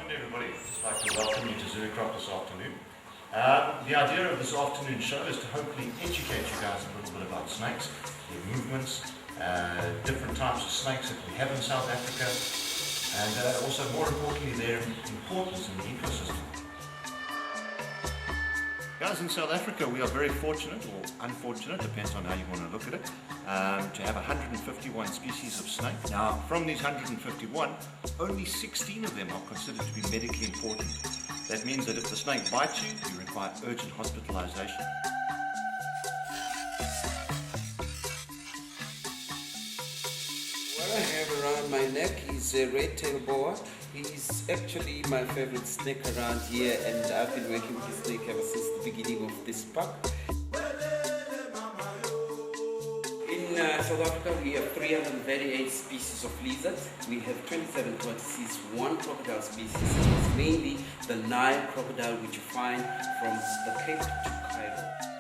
afternoon, everybody. I'd just like to welcome you to Zulu this afternoon. The idea of this afternoon show is to hopefully educate you guys a little bit about snakes, their movements, different types of snakes that we have in South Africa, and also more importantly their importance in the ecosystem. Guys, in South Africa we are very fortunate, or unfortunate, depends on how you want to look at it, to have 151 species of snake. Now, from these 151, only 16 of them are considered to be medically important. That means that if the snake bites you, you require urgent hospitalization. What I have around my neck is a red-tailed boa. He's actually my favorite snake around here, and I've been working with this snake ever since the beginning of this park. In South Africa we have 338 species of lizards. We have 27 tortoises, 1 crocodile species. It's mainly the Nile crocodile which you find from the Cape to Cairo.